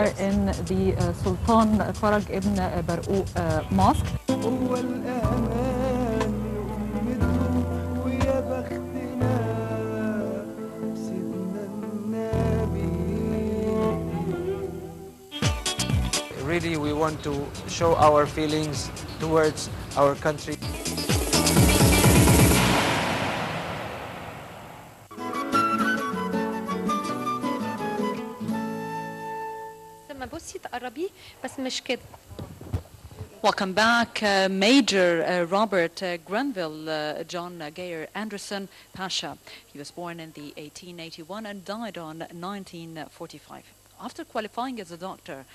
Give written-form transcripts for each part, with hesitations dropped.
in the Sultan Faraj ibn Barqoq Mosque. هو الأمان يغمده ويا بختنا سيدنا النبي. Really, we want to show our feelings towards our country. لما بصي تقربيه بس مش كده. Welcome back, Major Robert Grenville John Geyer Anderson Pasha. He was born in the 1881 and died on 1945. After qualifying as a doctor,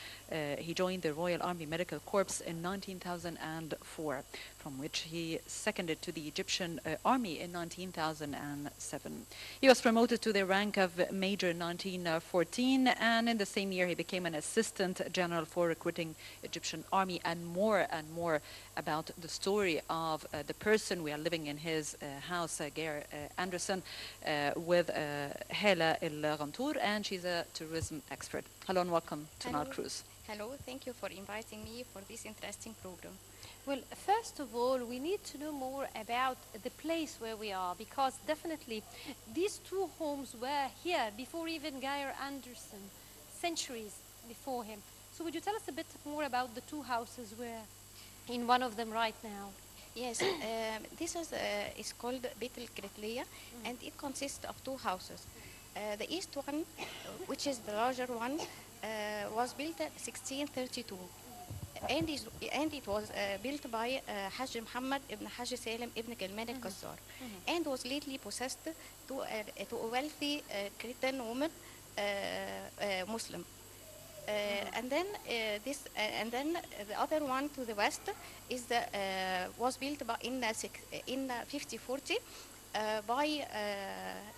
he joined the Royal Army Medical Corps in 1904, from which he seconded to the Egyptian Army in 1907. He was promoted to the rank of Major in 1914, and in the same year he became an Assistant General for Recruiting Egyptian Army. And more about the story of the person we are living in his house, Geyer Anderson, with Hala El Ghantour, and she's a tourism expert. Hello and welcome to Nile Cruise. Hello, thank you for inviting me for this interesting program. Well, first of all, we need to know more about the place where we are, because definitely these two homes were here before even Geyer Anderson, centuries before him. So would you tell us a bit more about the two houses we're in one of them right now? Yes, this is called Beit el-Kritliya, and it consists of two houses. The east one, which is the larger one, was built in 1632, and it was built by Hajj Muhammad ibn Hajj Salim ibn Kilman al-Qassar, and was lately possessed to a wealthy Cretan woman, Muslim. And then the other one to the west is was built in 5040 by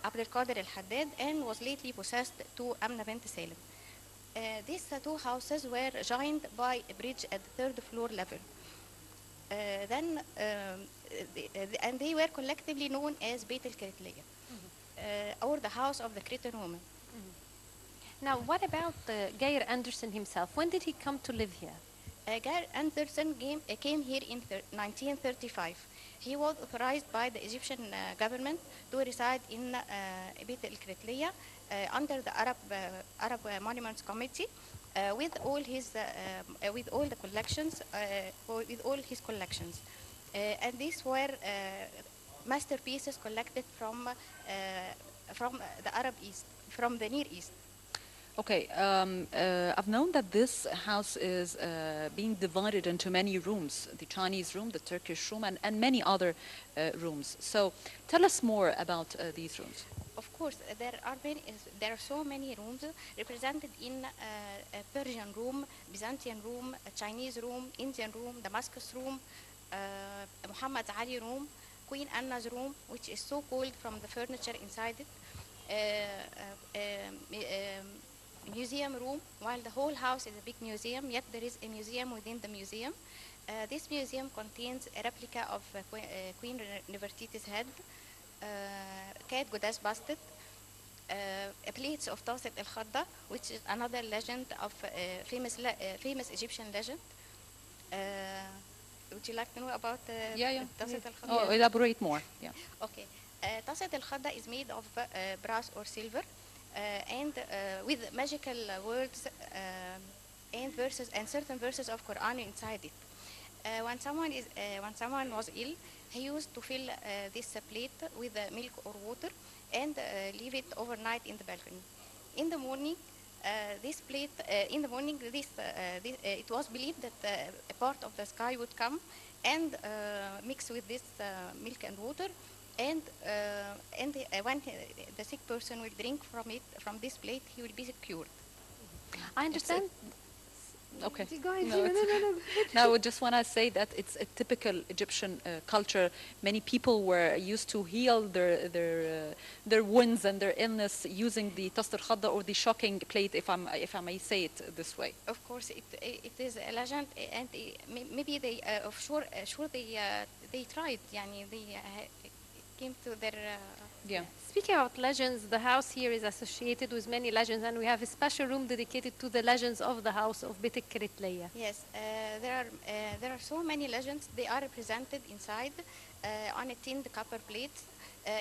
Abd al-Qadir al-Haddad, and was lately possessed to Amna bint Salim. These two houses were joined by a bridge at the third floor level. And they were collectively known as Beit el-Kritliya, or the house of the Cretan woman. Now, what about Geyer Anderson himself? When did he come to live here? Geyer Anderson came here in 1935. He was authorized by the Egyptian government to reside in Beit el-Kritliya under the Arab Monuments Committee with all the collections, with all his collections, and these were masterpieces collected from the Arab East, from the Near East. Okay, I've known that this house is being divided into many rooms, the Chinese room, the Turkish room, and many other rooms. So tell us more about these rooms. Of course, there are so many rooms represented in a Persian room, Byzantine room, a Chinese room, Indian room, Damascus room, Muhammad Ali room, Queen Anna's room, which is so called from the furniture inside it, museum room. While the whole house is a big museum, yet there is a museum within the museum. This museum contains a replica of Queen Nefertiti's head, Cat Goddess busted, plates of Taset el-Khadda, which is another legend of famous Egyptian legend. Would you like to know about Taset el-Khadda? Oh, elaborate more. Yeah. Okay. Taset el-Khadda is made of brass or silver, and with magical words and verses and certain verses of Quran inside it. When someone was ill, he used to fill this plate with milk or water and leave it overnight in the balcony. In the morning, it was believed that a part of the sky would come and mix with this milk and water, and when the sick person will drink from this plate, he will be cured. I understand. Okay. Go ahead. No, no, I just want to say that it's a typical Egyptian culture. Many people were used to heal their wounds and their illness using the Tast al-Khadda, or the shocking plate, if I may say it this way. Of course, it is a legend, and maybe they they tried. They came to their yeah. speaking about legends, the house here is associated with many legends, and we have a special room dedicated to the legends of the house of Beit Keretleya. Yes, there are so many legends. They are represented inside on a tinned copper plate.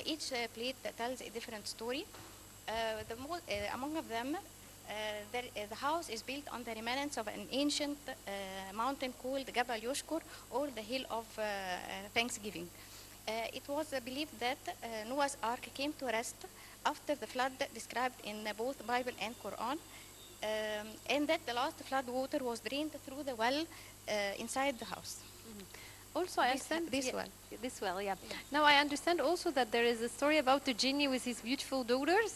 Each plate that tells a different story. Among of them, the house is built on the remnants of an ancient mountain called Jabal Yoshkur, or the Hill of Thanksgiving. It was believed that Noah's Ark came to rest after the flood described in both Bible and Quran, and that the last flood water was drained through the well inside the house. Also, I This- understand this yeah, well. This well, yeah. Now I understand also that there is a story about the genie with his beautiful daughters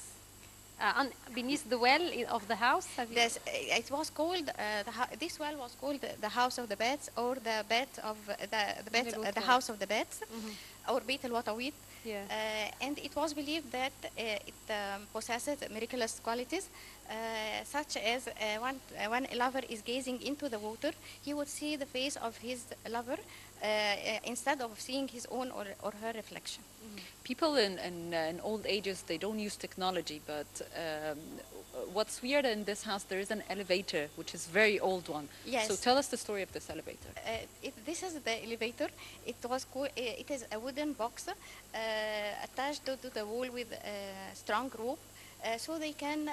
beneath the well of the house. Have you? It was called this well was called the house of the bats, or the bats of the bats, Beit the al-Watawit. house of the bats, or Beit al-Watawit. Yeah. And it was believed that it possesses miraculous qualities, such as when a lover is gazing into the water, he would see the face of his lover instead of seeing his own or her reflection. People in old ages, they don't use technology, but what's weird in this house, there is an elevator, which is very old one. Yes. So tell us the story of this elevator. This is the elevator. It is a wooden box attached to the wall with a strong rope, so they can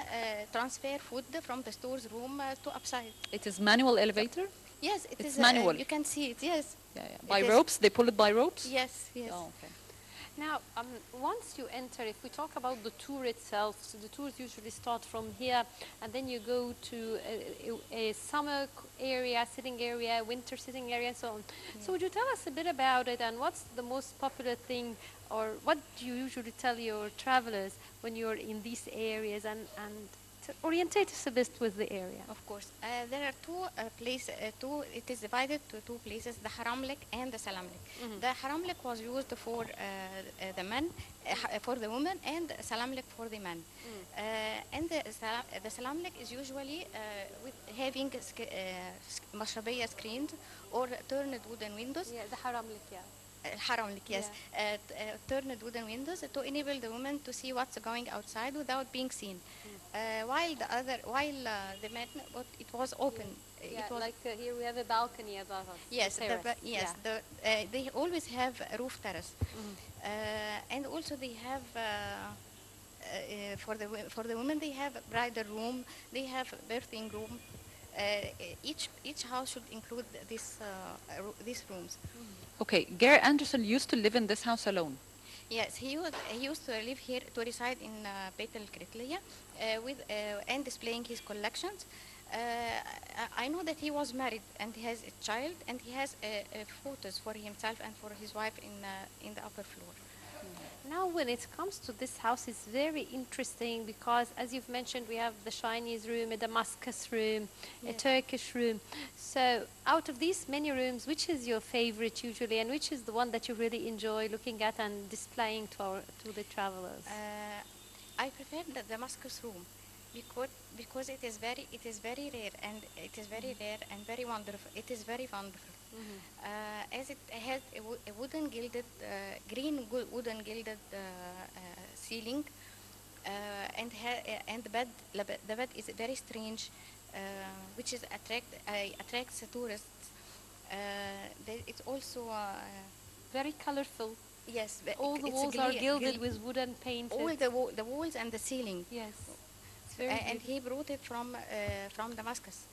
transfer food from the store's room to upside. It is manual elevator? Yes, it It's is manual. you can see it. Yes. Yeah, yeah. By It is- ropes? They pull it by ropes? Yes. Yes. Oh, okay. Now, once you enter, if we talk about the tour itself, so the tours usually start from here, and then you go to a summer area, sitting area, winter sitting area, and so on. So would you tell us a bit about it, and what's the most popular thing, or what do you usually tell your travelers when you're in these areas, and to orientate us a bit with the area? Of course, there are two places. It is divided to two places: the Haramlik and the Salamlik. The Haramlik was used for the men, for the women, and Salamlik for the men. And the Salamlik is usually with having mashrabiyya screens or turned wooden windows. Yeah, the Haramlik, yeah. Haramlik, yes, turned wooden windows to enable the women to see what's going outside without being seen. While the men, but it was open. Yeah, It was like here we have a balcony above us. yes, a terrace. yes. Yeah. They always have a roof terrace, and also they have. For the women, they have a bridal room. They have a birthing room. Each house should include these rooms. Okay, Gary Anderson used to live in this house alone. Yes, he used to live here, to reside in Beit al-Keretleya and displaying his collections. I know that he was married and he has a child, and he has photos for himself and for his wife in the upper floor. Now, when it comes to this house, it's very interesting because, as you've mentioned, we have the Chinese room, a Damascus room, a Turkish room. So, out of these many rooms, which is your favorite usually, and which is the one that you really enjoy looking at and displaying to the travelers? I prefer the Damascus room because it is very rare and very wonderful. It is very wonderful. As it has a wooden gilded, wooden gilded ceiling, and the bed is very strange, which is attracts tourists. It's also Very colorful. yes. All the it's walls are gilded with wooden painted. all the walls and the ceiling. Yes. It's very And he brought it from Damascus.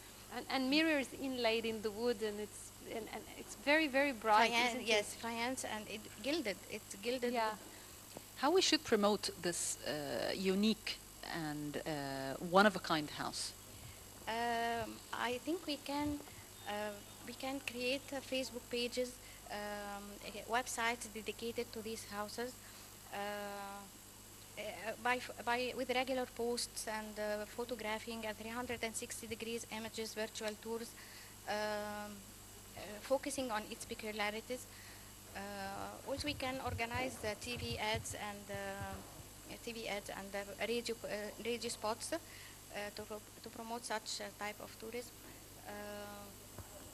and mirrors inlaid in the wood, and it's very, very bright. isn't it? Yes, faience, and it's gilded. Yeah. How we should promote this unique and one-of-a-kind house? I think we can create Facebook pages, websites dedicated to these houses, with regular posts and photographing at 360 degrees images, virtual tours, focusing on its peculiarities. Also, we can organize TV ads and radio spots to promote such type of tourism.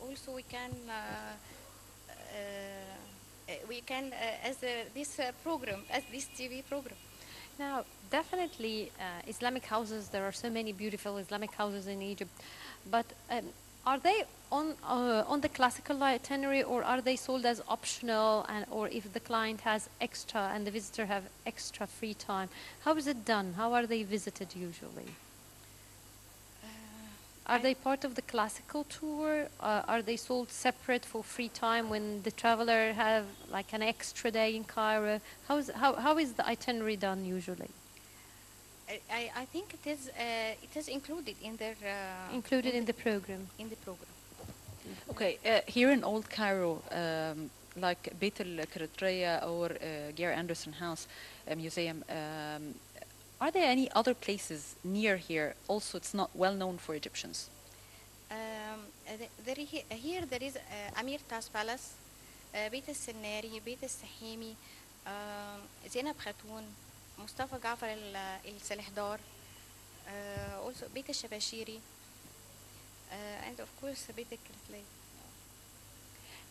Also, we can as this TV program. Now, definitely, Islamic houses, there are so many beautiful Islamic houses in Egypt, but are they on the classical itinerary, or are they sold as optional, and or if the client has extra and the visitor have extra free time? How is it done? How are they visited usually? Are I- they part of the classical tour? Are they sold separate for free time when the traveler have like an extra day in Cairo? How is the itinerary done usually? I think it is included in their Included in the program. in the program. Okay, here in Old Cairo, like Beit el-Kiritriya or Gary Anderson House Museum, are there any other places near here? Also, it's not well known for Egyptians. Here there is Amir Tas Palace, بيت السناري, بيت السحيمي, زينب خاتون, مصطفى جعفر السلحدار, also بيت الشباشيري, and of course بيت الكرتلي.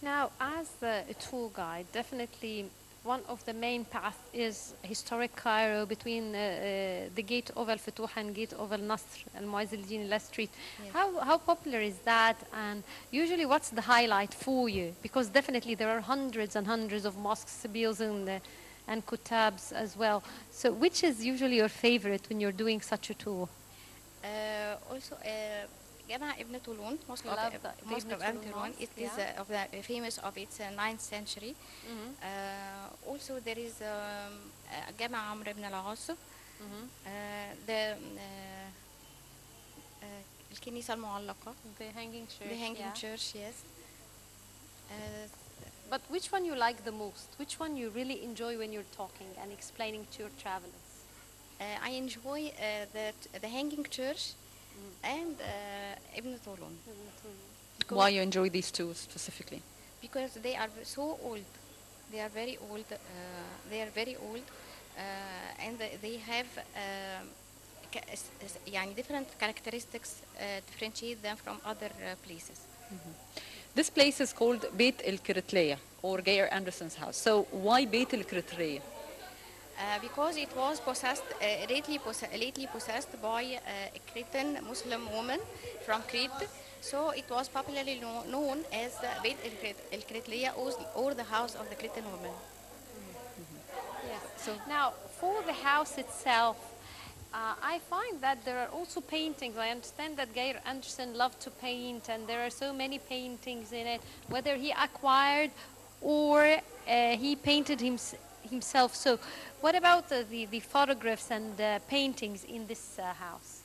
Now, as a tour guide, definitely one of the main paths is historic Cairo between the gate of Al Futuh and gate of Al Nasr, Al Mu'izz al Din last street. Yes. How popular is that? And usually, what's the highlight for you? Because definitely there are hundreds and hundreds of mosques, bills, and kutabs as well. So, which is usually your favorite when you're doing such a tour? Also جامع ابن طولون, mosque Love of that, the mosque Ibn of Ibn Tulun Tulun. mosque, It is yeah. of the famous of its 9th century. Also there is جامع عمرو بن العاص, the الكنيسة المعلقة, The hanging church. the hanging yeah. church, yes. But which one you like the most? Which one you really enjoy when you're talking and explaining to your travelers? I enjoy the hanging church and Ibn Tulun. Why you enjoy these two specifically? Because they are so old. They are very old. They are very old, and they have يعني different characteristics differentiate them from other places. This place is called Beit el-Kiritriya or Geir Anderson's house. So why Beit el-Kiritriya? Because it was possessed, lately possessed by a Cretan Muslim woman from Crete. So it was popularly known as Beit el-Kiritriya or the house of the Cretan woman. Yes. So now, for the house itself, I find that there are also paintings. I understand that Geir Anderson loved to paint, and there are so many paintings in it, whether he acquired or he painted himself. So, what about the photographs and paintings in this house?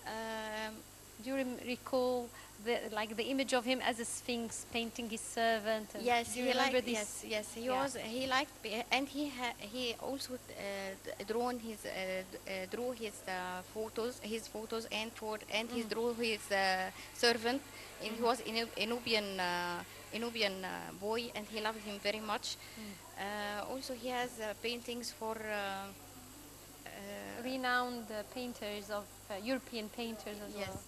Um, Do you recall the image of him as a sphinx painting his servant? And Yes, do you he remember liked. this? Yes, he Yeah. was. He liked, and he also drew his photos, and he drew his servant. And he was a Nubian boy, and he loved him very much. Also, he has paintings for. Renowned painters of European painters as Yes. well.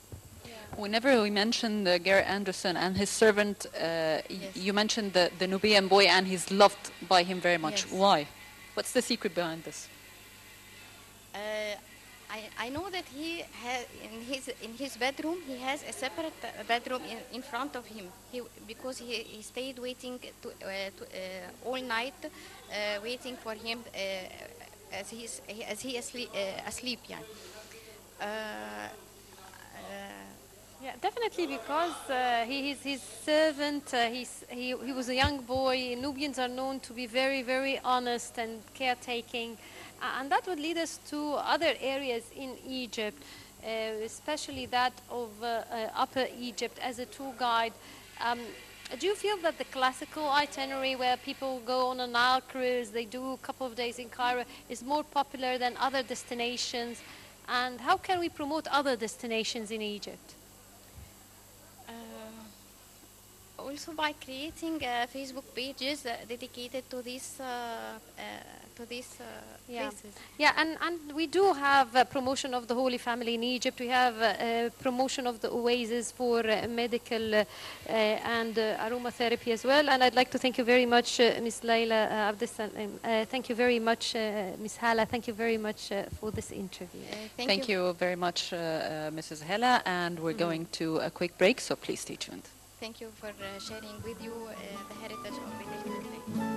Whenever we mention Geir Anderson and his servant, Yes. you mentioned the Nubian boy, and he's loved by him very much. Yes. Why? What's the secret behind this? I know that he has in his bedroom he has a separate bedroom in front of him. Because he stayed waiting all night waiting for him as he asleep يعني. Yeah, definitely, because his servant. He was a young boy. Nubians are known to be very, very honest and caretaking, and that would lead us to other areas in Egypt, especially that of Upper Egypt. As a tour guide, do you feel that the classical itinerary, where people go on a Nile cruise, they do a couple of days in Cairo, is more popular than other destinations? And how can we promote other destinations in Egypt? Also by creating Facebook pages dedicated to these to these Yeah. places. Yeah, and we do have a promotion of the Holy Family in Egypt. We have a promotion of the oasis for medical and aromatherapy as well. And I'd like to thank you very much, Ms. Layla Abdessalam. Thank you very much, Ms. Hala. Thank you very much for this interview. Thank you very much, Mrs. Hela, and we're going to a quick break, so please stay tuned. Thank you for sharing with you the heritage of Betel Kerkhouk.